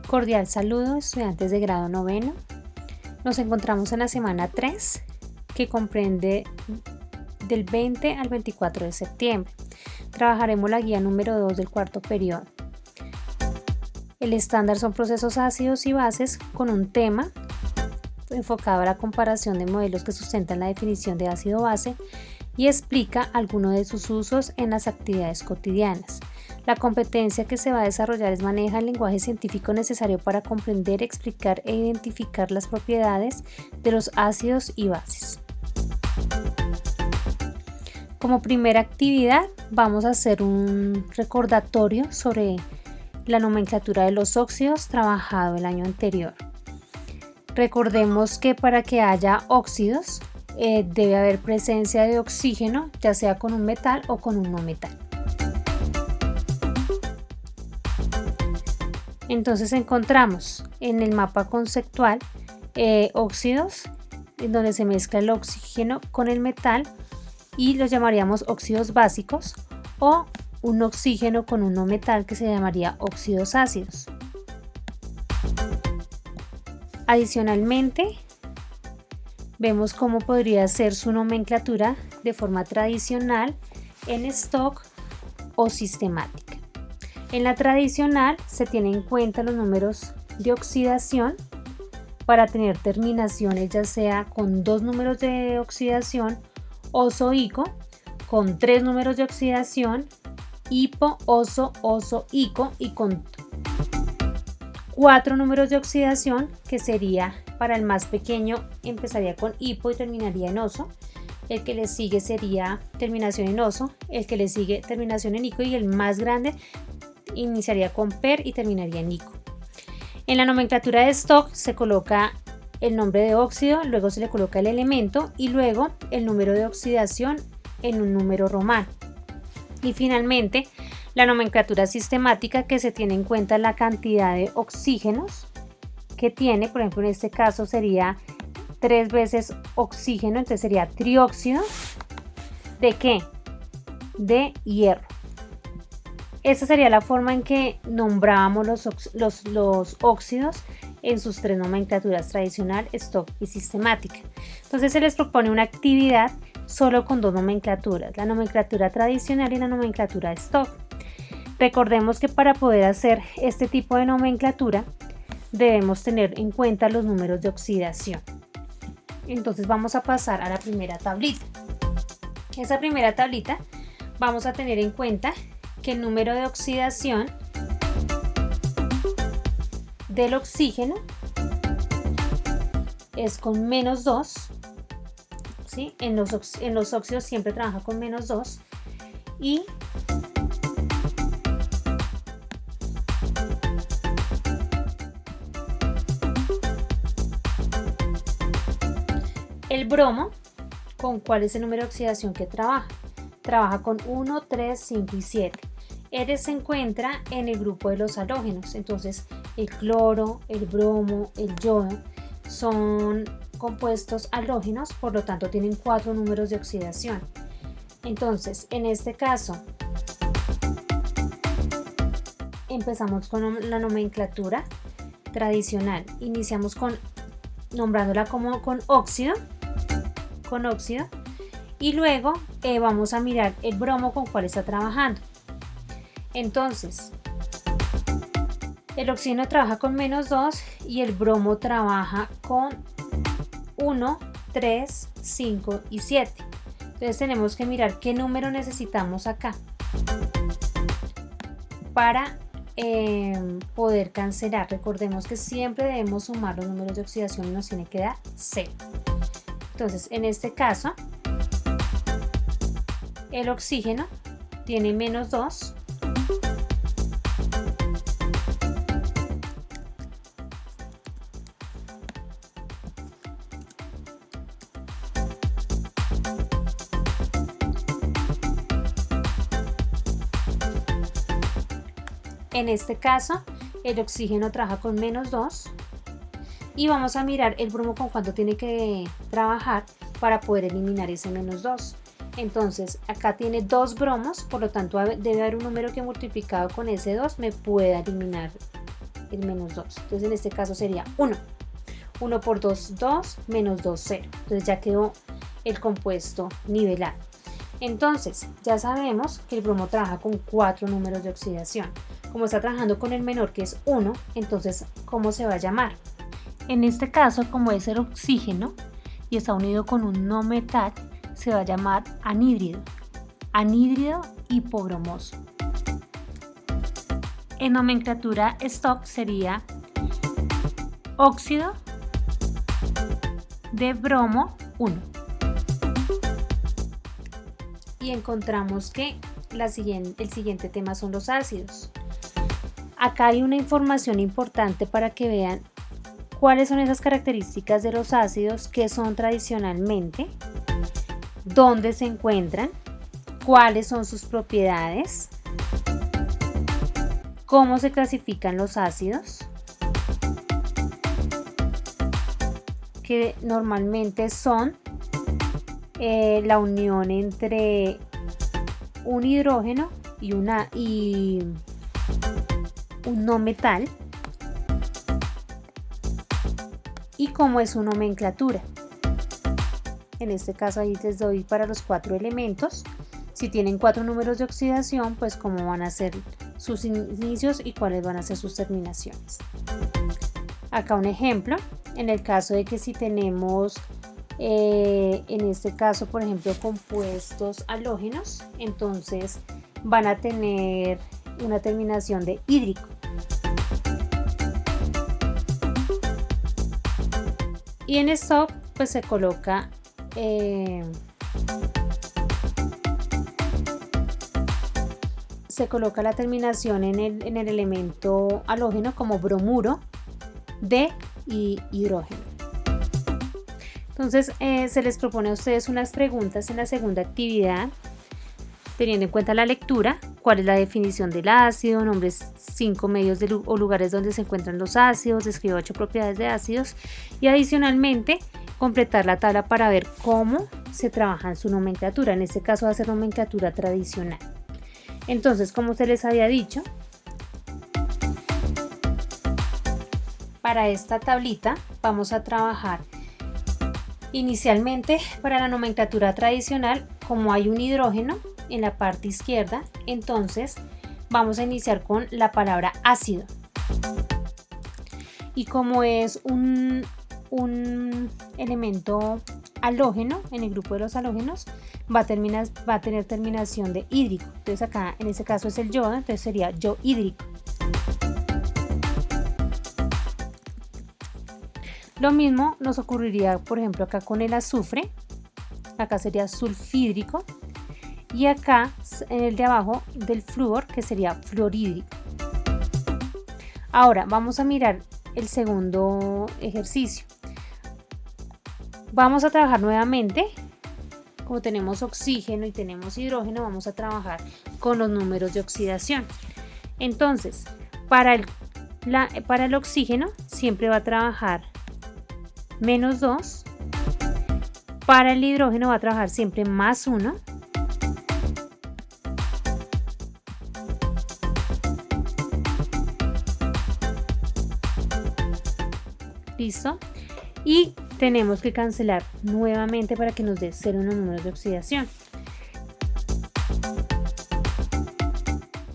Cordial saludo, estudiantes de grado noveno. Nos encontramos en la semana 3, que comprende del 20 al 24 de septiembre. Trabajaremos la guía número 2 del cuarto periodo. El estándar son procesos ácidos y bases con un tema enfocado a la comparación de modelos que sustentan la definición de ácido-base y explica algunos de sus usos en las actividades cotidianas. La competencia que se va a desarrollar es manejar el lenguaje científico necesario para comprender, explicar e identificar las propiedades de los ácidos y bases. Como primera actividad vamos a hacer un recordatorio sobre la nomenclatura de los óxidos trabajado el año anterior. Recordemos que para que haya óxidos debe haber presencia de oxígeno, ya sea con un metal o con un no metal. Entonces encontramos en el mapa conceptual óxidos en donde se mezcla el oxígeno con el metal y los llamaríamos óxidos básicos, o un oxígeno con un no metal que se llamaría óxidos ácidos. Adicionalmente, vemos cómo podría ser su nomenclatura de forma tradicional, en stock o sistemática. En la tradicional se tienen en cuenta los números de oxidación para tener terminaciones ya sea con 2 números de oxidación, oso-ico, con 3 números de oxidación, hipo, oso, oso-ico, y con 4 números de oxidación, que sería para el más pequeño empezaría con hipo y terminaría en oso. El que le sigue sería terminación en oso, el que le sigue terminación en ico, y el más grande iniciaría con per y terminaría en ico. En la nomenclatura de stock se coloca el nombre de óxido, luego se le coloca el elemento y luego el número de oxidación en un número romano. Y finalmente la nomenclatura sistemática, que se tiene en cuenta la cantidad de oxígenos que tiene. Por ejemplo, en este caso sería 3 veces oxígeno, entonces sería trióxido de ¿qué? De hierro. Esa sería la forma en que nombrábamos los óxidos en sus 3 nomenclaturas: tradicional, stock y sistemática. Entonces se les propone una actividad solo con 2 nomenclaturas, la nomenclatura tradicional y la nomenclatura stock. Recordemos que para poder hacer este tipo de nomenclatura debemos tener en cuenta los números de oxidación. Entonces vamos a pasar a la primera tablita. Esa primera tablita vamos a tener en cuenta que el número de oxidación del oxígeno es con -2, ¿sí? En los óxidos siempre trabaja con -2, y el bromo, ¿con cuál es el número de oxidación que trabaja? Trabaja con 1, 3, 5 y 7. Este se encuentra en el grupo de los halógenos. Entonces el cloro, el bromo, el yodo son compuestos halógenos, por lo tanto tienen 4 números de oxidación. Entonces en este caso empezamos con la nomenclatura tradicional. Iniciamos nombrándola como con óxido, y luego vamos a mirar el bromo con cuál está trabajando. Entonces el oxígeno trabaja con -2 y el bromo trabaja con 1, 3, 5 y 7. Entonces tenemos que mirar qué número necesitamos acá para poder cancelar. Recordemos que siempre debemos sumar los números de oxidación y nos tiene que dar 0. Entonces en este caso el oxígeno tiene -2, en este caso el oxígeno trabaja con -2, y vamos a mirar el bromo con cuánto tiene que trabajar para poder eliminar ese -2. Entonces acá tiene 2 bromos, por lo tanto debe haber un número que multiplicado con ese 2 me pueda eliminar el menos 2. Entonces en este caso sería 1. 1 por 2, 2, menos 2, 0. Entonces ya quedó el compuesto nivelado. Entonces ya sabemos que el bromo trabaja con 4 números de oxidación. Como está trabajando con el menor, que es 1, entonces ¿cómo se va a llamar? En este caso, como es el oxígeno y está unido con un no metal, se va a llamar anhídrido. Anhídrido hipobromoso. En nomenclatura stock sería óxido de bromo 1. Y encontramos que el siguiente tema son los ácidos. Acá hay una información importante para que vean cuáles son esas características de los ácidos que son tradicionalmente, dónde se encuentran, cuáles son sus propiedades, cómo se clasifican los ácidos, que normalmente son la unión entre un hidrógeno y un no metal, y cómo es su nomenclatura. En este caso ahí les doy para los 4 elementos. Si tienen 4 números de oxidación, pues cómo van a ser sus inicios y cuáles van a ser sus terminaciones. Acá un ejemplo, en el caso de que si tenemos en este caso por ejemplo compuestos halógenos, entonces van a tener una terminación de hídrico. Y en stock pues se coloca la terminación en el elemento halógeno como bromuro de hidrógeno. Entonces se les propone a ustedes unas preguntas en la segunda actividad, teniendo en cuenta la lectura, cuál es la definición del ácido, nombres 5 medios o lugares donde se encuentran los ácidos, describe 8 propiedades de ácidos y adicionalmente completar la tabla para ver cómo se trabaja en su nomenclatura. En este caso va a ser nomenclatura tradicional. Entonces, como se les había dicho, para esta tablita vamos a trabajar inicialmente para la nomenclatura tradicional. Como hay un hidrógeno en la parte izquierda, entonces vamos a iniciar con la palabra ácido. Y como es un elemento halógeno en el grupo de los halógenos, va a tener terminación de hídrico. Entonces acá en este caso es el yodo, entonces sería yohídrico. Lo mismo nos ocurriría por ejemplo acá con el azufre, acá sería sulfídrico, y acá en el de abajo del flúor, que sería fluorhídrico. Ahora vamos a mirar el segundo ejercicio. Vamos a trabajar nuevamente, como tenemos oxígeno y tenemos hidrógeno, vamos a trabajar con los números de oxidación. Entonces, para el oxígeno siempre va a trabajar menos 2, para el hidrógeno va a trabajar siempre más 1, listo, y tenemos que cancelar nuevamente para que nos dé 0 en los números de oxidación.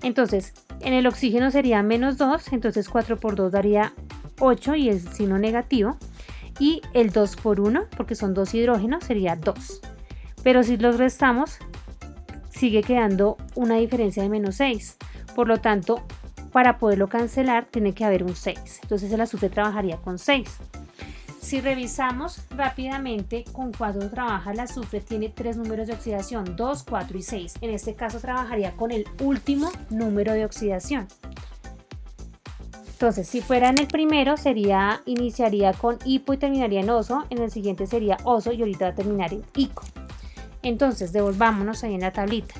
Entonces en el oxígeno sería menos 2, entonces 4 por 2 daría 8 y el signo negativo, y el 2 por 1, porque son 2 hidrógenos, sería 2, pero si los restamos sigue quedando una diferencia de menos 6, por lo tanto para poderlo cancelar tiene que haber un 6, entonces el azufre trabajaría con 6. Si revisamos rápidamente con cuánto trabaja el azufre, tiene 3 números de oxidación, 2, 4 y 6. En este caso trabajaría con el último número de oxidación. Entonces, si fuera en el primero, iniciaría con hipo y terminaría en oso. En el siguiente sería oso y ahorita va a terminar en ico. Entonces, devolvámonos ahí en la tablita.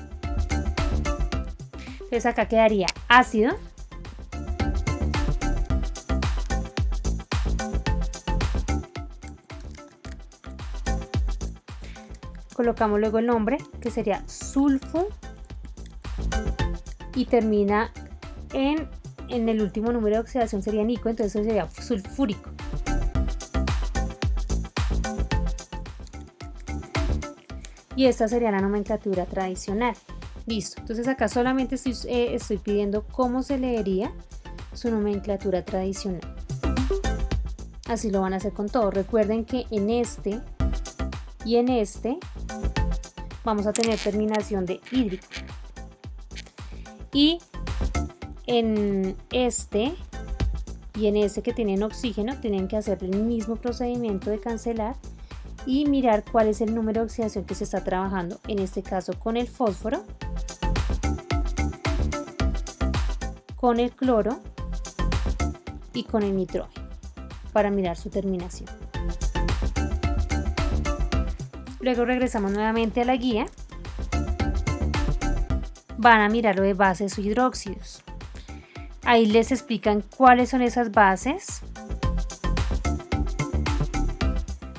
Entonces, acá quedaría ácido. Colocamos luego el nombre, que sería sulfo, y termina en en el último número de oxidación sería nico, entonces eso sería sulfúrico. Y esta sería la nomenclatura tradicional. Listo, entonces acá solamente estoy pidiendo cómo se leería su nomenclatura tradicional. Así lo van a hacer con todo. Recuerden que en este y en este vamos a tener terminación de hídrico. Y en este y en este que tienen oxígeno tienen que hacer el mismo procedimiento de cancelar y mirar cuál es el número de oxidación que se está trabajando, en este caso con el fósforo, con el cloro y con el nitrógeno, para mirar su terminación. Luego regresamos nuevamente a la guía. Van a mirar lo de bases o hidróxidos. Ahí les explican cuáles son esas bases,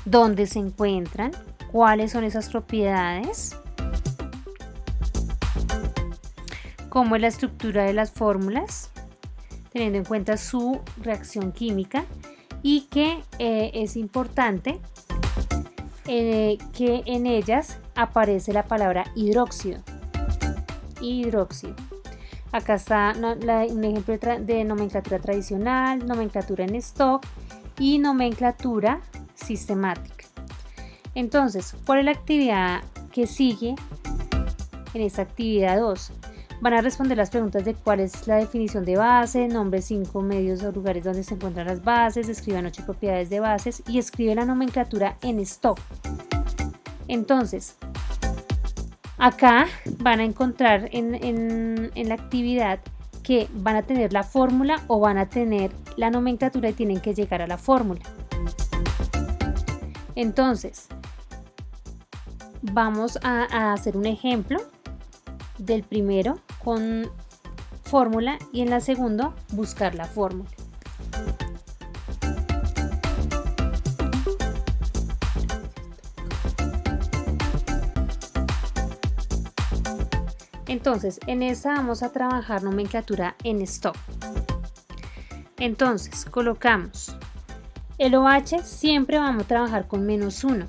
dónde se encuentran, cuáles son esas propiedades, cómo es la estructura de las fórmulas, teniendo en cuenta su reacción química, y que es importante que en ellas aparece la palabra hidróxido. Hidróxido. Acá está un ejemplo de nomenclatura tradicional, nomenclatura en stock y nomenclatura sistemática. Entonces, ¿cuál es la actividad que sigue en esta actividad 2? Van a responder las preguntas de cuál es la definición de base, nombre 5 medios o lugares donde se encuentran las bases, escriban 8 propiedades de bases y escribe la nomenclatura en stock. Entonces, acá van a encontrar en la actividad que van a tener la fórmula o van a tener la nomenclatura y tienen que llegar a la fórmula. Entonces, vamos a hacer un ejemplo del primero con fórmula y en la segunda buscar la fórmula. Entonces, en esta vamos a trabajar nomenclatura en stock. Entonces, colocamos el OH, siempre vamos a trabajar con -1.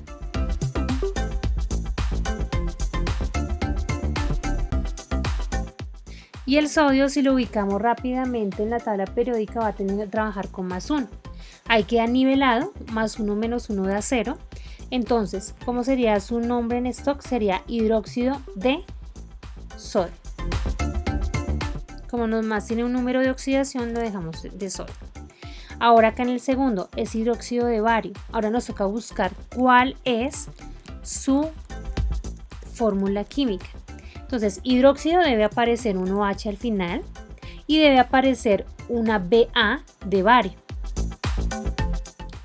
Y el sodio, si lo ubicamos rápidamente en la tabla periódica, va a tener que trabajar con +1. Ahí queda nivelado, +1 menos 1 da 0. Entonces, ¿cómo sería su nombre en stock? Sería hidróxido de sodio. Como nomás tiene un número de oxidación, lo dejamos de sodio. Ahora acá en el segundo es hidróxido de bario. Ahora nos toca buscar cuál es su fórmula química. Entonces, hidróxido debe aparecer un OH al final y debe aparecer una Ba de bario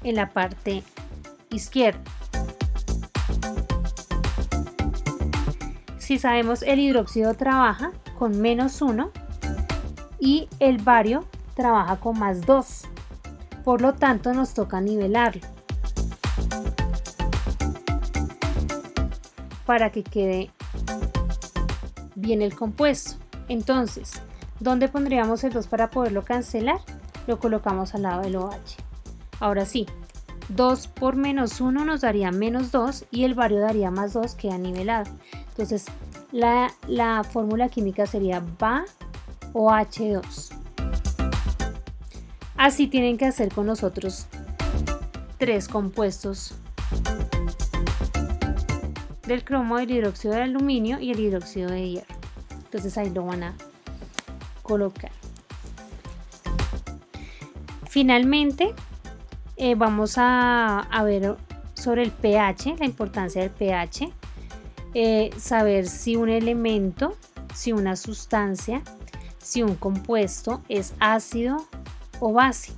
en la parte izquierda. Si sabemos, el hidróxido trabaja con -1 y el bario trabaja con +2. Por lo tanto, nos toca nivelarlo para que quede bien el compuesto. Entonces, ¿dónde pondríamos el 2 para poderlo cancelar? Lo colocamos al lado del OH. Ahora sí, 2 por -1 nos daría -2 y el bario daría +2, queda nivelado. Entonces, la fórmula química sería BaOH2. Así tienen que hacer con los otros 3 compuestos del cromo, el hidróxido de aluminio y el hidróxido de hierro. Entonces ahí lo van a colocar. Finalmente, vamos a ver sobre el pH, la importancia del pH, saber si un elemento, si una sustancia, si un compuesto es ácido o base.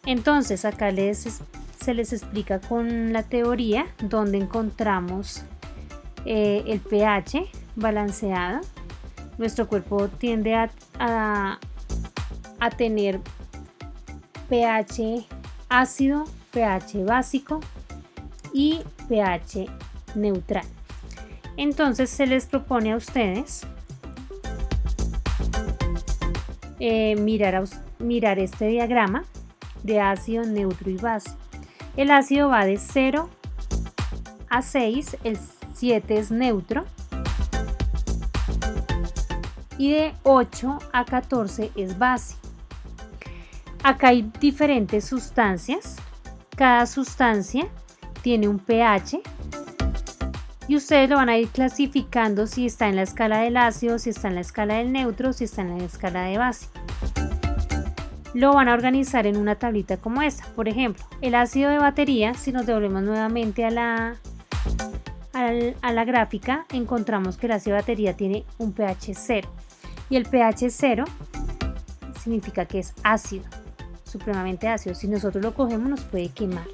Entonces acá se les explica con la teoría donde encontramos el pH balanceado. Nuestro cuerpo tiende a tener pH ácido, pH básico y pH neutral. Entonces se les propone a ustedes mirar este diagrama de ácido, neutro y base. El ácido va de 0 a 6, el 7 es neutro, y de 8 a 14 es base. Acá hay diferentes sustancias, cada sustancia tiene un pH y ustedes lo van a ir clasificando si está en la escala del ácido, si está en la escala del neutro, si está en la escala de base. Lo van a organizar en una tablita como esta. Por ejemplo, el ácido de batería, si nos devolvemos nuevamente a la gráfica, encontramos que el ácido de batería tiene un pH 0 y el pH 0 significa que es ácido, supremamente ácido. Si nosotros lo cogemos nos puede quemar.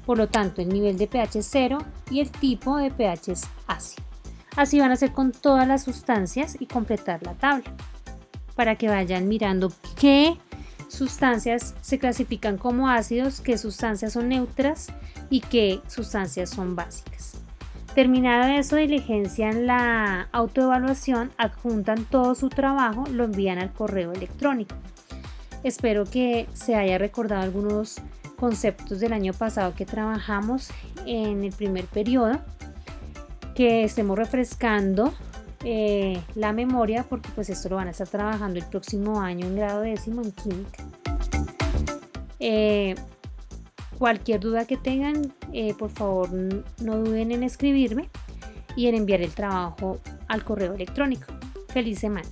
Por lo tanto, el nivel de pH es 0 y el tipo de pH es ácido. Así van a hacer con todas las sustancias y completar la tabla para que vayan mirando qué sustancias se clasifican como ácidos, qué sustancias son neutras y qué sustancias son básicas. Terminado eso, diligencian la autoevaluación, adjuntan todo su trabajo, lo envían al correo electrónico. Espero que se haya recordado algunos conceptos del año pasado que trabajamos en el primer periodo, que estemos refrescando la memoria, porque pues esto lo van a estar trabajando el próximo año en grado 10º en química. Cualquier duda que tengan, por favor no duden en escribirme y en enviar el trabajo al correo electrónico. Feliz semana.